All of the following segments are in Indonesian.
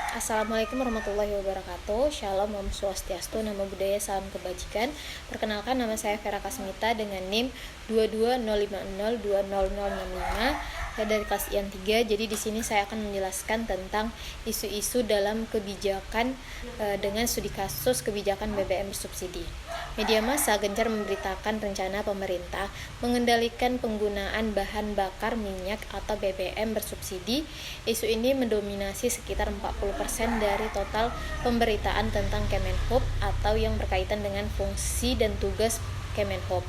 Assalamualaikum warahmatullahi wabarakatuh. Shalom, Om Swastiastu, Namo Buddhaya, Salam Kebajikan. Perkenalkan, nama saya Vera Kasmita dengan NIM 220502065. Saya dari kelas IAN 3. Jadi di sini saya akan menjelaskan tentang isu-isu dalam kebijakan dengan studi kasus kebijakan BBM bersubsidi. Media massa gencar memberitakan rencana pemerintah mengendalikan penggunaan bahan bakar minyak atau BBM bersubsidi. Isu ini mendominasi sekitar 40% dari total pemberitaan tentang Kemenhub atau yang berkaitan dengan fungsi dan tugas Kemenhub.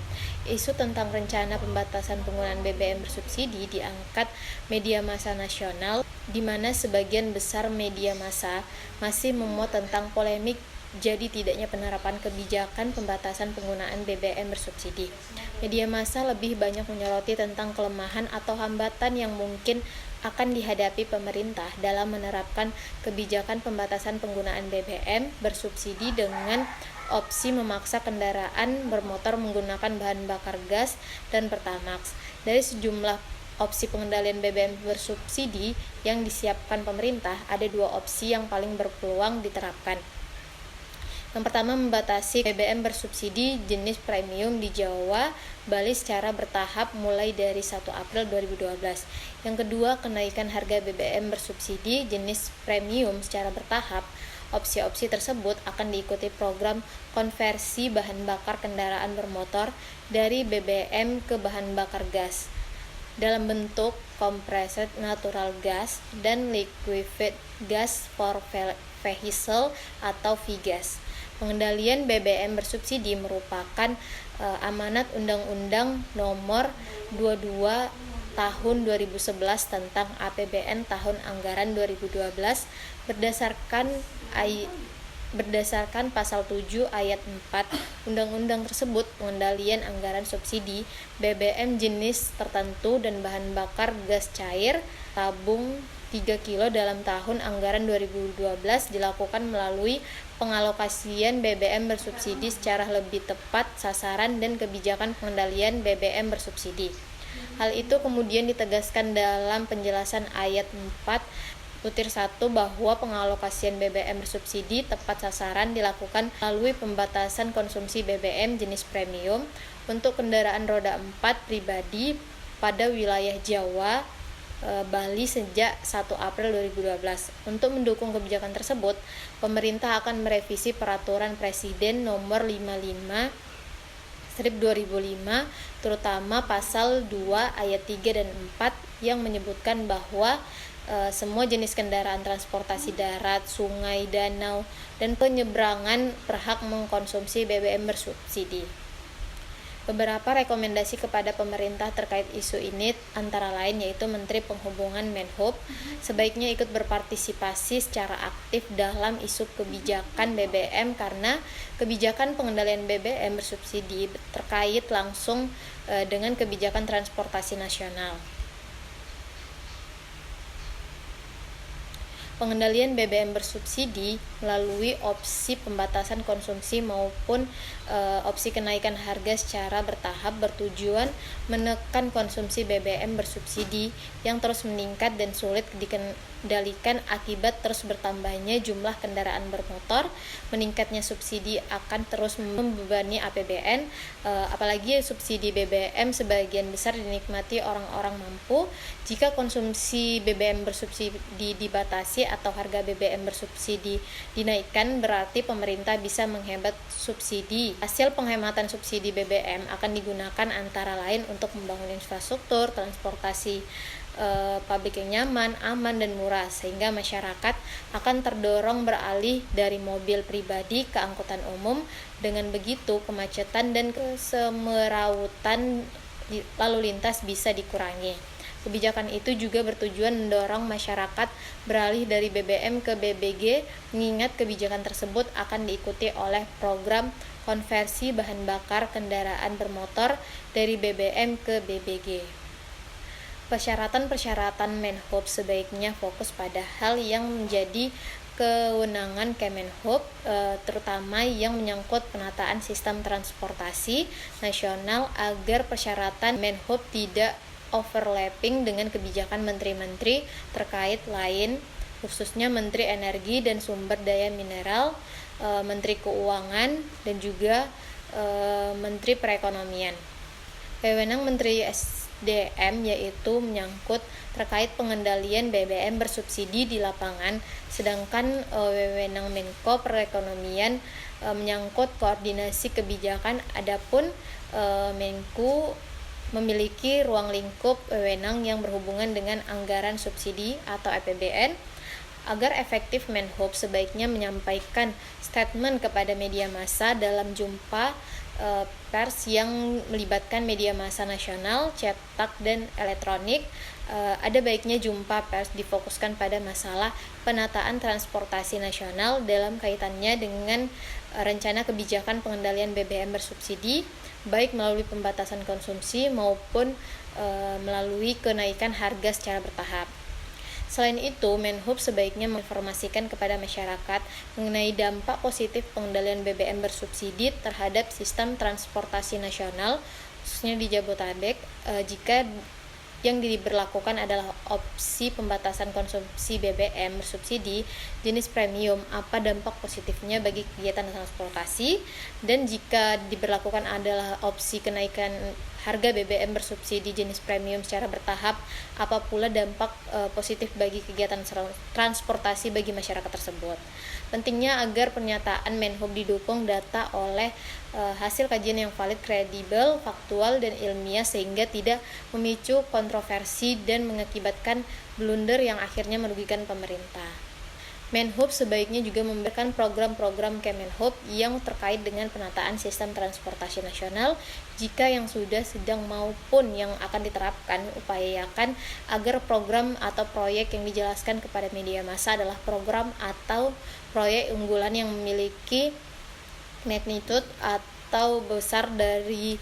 Isu tentang rencana pembatasan penggunaan BBM bersubsidi diangkat media massa nasional, di mana sebagian besar media massa masih memuat tentang polemik jadi tidaknya penerapan kebijakan pembatasan penggunaan BBM bersubsidi. Media massa lebih banyak menyoroti tentang kelemahan atau hambatan yang mungkin akan dihadapi pemerintah dalam menerapkan kebijakan pembatasan penggunaan BBM bersubsidi dengan opsi memaksa kendaraan bermotor menggunakan bahan bakar gas dan Pertamax. Dari sejumlah opsi pengendalian BBM bersubsidi yang disiapkan pemerintah, ada dua opsi yang paling berpeluang diterapkan. Yang pertama, membatasi BBM bersubsidi jenis premium di Jawa, Bali secara bertahap mulai dari 1 April 2012. Yang kedua, kenaikan harga BBM bersubsidi jenis premium secara bertahap. Opsi-opsi tersebut akan diikuti program konversi bahan bakar kendaraan bermotor dari BBM ke bahan bakar gas dalam bentuk compressed natural gas dan liquefied gas for vehicle atau VGAS. Pengendalian BBM bersubsidi merupakan amanat Undang-Undang Nomor 22 Tahun 2011 tentang APBN Tahun Anggaran 2012 berdasarkan pasal 7 ayat 4 Undang-Undang tersebut. Pengendalian anggaran subsidi BBM jenis tertentu dan bahan bakar gas cair tabung 3 kilo dalam tahun anggaran 2012 dilakukan melalui pengalokasian BBM bersubsidi secara lebih tepat sasaran dan kebijakan pengendalian BBM bersubsidi. Hal itu kemudian ditegaskan dalam penjelasan ayat 4(1) bahwa pengalokasian BBM bersubsidi tepat sasaran dilakukan melalui pembatasan konsumsi BBM jenis premium untuk kendaraan roda 4 pribadi pada wilayah Jawa, Bali sejak 1 April 2012. Untuk mendukung kebijakan tersebut, pemerintah akan merevisi Peraturan Presiden Nomor 55/2005, terutama pasal 2 ayat 3 dan 4 yang menyebutkan bahwa semua jenis kendaraan transportasi darat, sungai, danau, dan penyeberangan berhak mengkonsumsi BBM bersubsidi. Beberapa rekomendasi kepada pemerintah terkait isu ini antara lain yaitu Menteri Perhubungan Menhub sebaiknya ikut berpartisipasi secara aktif dalam isu kebijakan BBM karena kebijakan pengendalian BBM bersubsidi terkait langsung dengan kebijakan transportasi nasional. Pengendalian BBM bersubsidi melalui opsi pembatasan konsumsi maupun opsi kenaikan harga secara bertahap bertujuan menekan konsumsi BBM bersubsidi yang terus meningkat dan sulit dikendalikan akibat terus bertambahnya jumlah kendaraan bermotor. Meningkatnya subsidi akan terus membebani APBN, apalagi subsidi BBM sebagian besar dinikmati orang-orang mampu. Jika konsumsi BBM bersubsidi dibatasi atau harga BBM bersubsidi dinaikkan, berarti pemerintah bisa menghemat subsidi. Hasil penghematan subsidi BBM akan digunakan antara lain untuk membangun infrastruktur transportasi publik yang nyaman, aman, dan murah, sehingga masyarakat akan terdorong beralih dari mobil pribadi ke angkutan umum. Dengan begitu, kemacetan dan kesemerawutan lalu lintas bisa dikurangi. Kebijakan itu juga bertujuan mendorong masyarakat beralih dari BBM ke BBG, mengingat kebijakan tersebut akan diikuti oleh program konversi bahan bakar kendaraan bermotor dari BBM ke BBG. Persyaratan-persyaratan Menhub sebaiknya fokus pada hal yang menjadi kewenangan Kemenhub, terutama yang menyangkut penataan sistem transportasi nasional agar persyaratan Menhub tidak overlapping dengan kebijakan menteri-menteri terkait lain khususnya Menteri Energi dan Sumber Daya Mineral, Menteri Keuangan, dan juga Menteri Perekonomian. Wewenang Menteri SDM yaitu menyangkut terkait pengendalian BBM bersubsidi di lapangan, sedangkan wewenang Menko Perekonomian menyangkut koordinasi kebijakan. Adapun Menku memiliki ruang lingkup wewenang yang berhubungan dengan anggaran subsidi atau APBN. Agar efektif, Menhub sebaiknya menyampaikan statement kepada media massa dalam jumpa pers yang melibatkan media massa nasional, cetak, dan elektronik. Ada baiknya jumpa pers difokuskan pada masalah penataan transportasi nasional dalam kaitannya dengan rencana kebijakan pengendalian BBM bersubsidi, baik melalui pembatasan konsumsi maupun melalui kenaikan harga secara bertahap. Selain itu, Menhub sebaiknya menginformasikan kepada masyarakat mengenai dampak positif pengendalian BBM bersubsidi terhadap sistem transportasi nasional, khususnya di Jabodetabek, jika yang diberlakukan adalah opsi pembatasan konsumsi BBM bersubsidi jenis premium, apa dampak positifnya bagi kegiatan transportasi, dan jika diberlakukan adalah opsi kenaikan harga BBM bersubsidi jenis premium secara bertahap, apa pula dampak positif bagi kegiatan transportasi bagi masyarakat tersebut. Pentingnya agar pernyataan Menhub didukung data oleh hasil kajian yang valid, kredibel, faktual, dan ilmiah sehingga tidak memicu kontroversi dan mengakibatkan blunder yang akhirnya merugikan pemerintah. Menhub sebaiknya juga memberikan program-program Kemenhub yang terkait dengan penataan sistem transportasi nasional. Jika yang sudah, sedang, maupun yang akan diterapkan, upayakan agar program atau proyek yang dijelaskan kepada media massa adalah program atau proyek unggulan yang memiliki magnitude atau besar dari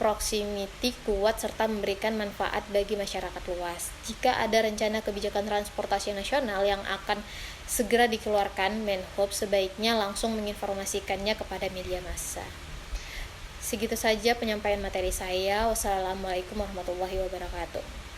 proximity kuat serta memberikan manfaat bagi masyarakat luas. Jika ada rencana kebijakan transportasi nasional yang akan segera dikeluarkan, Menhub sebaiknya langsung menginformasikannya kepada media massa. Segitu saja penyampaian materi saya. Wassalamualaikum warahmatullahi wabarakatuh.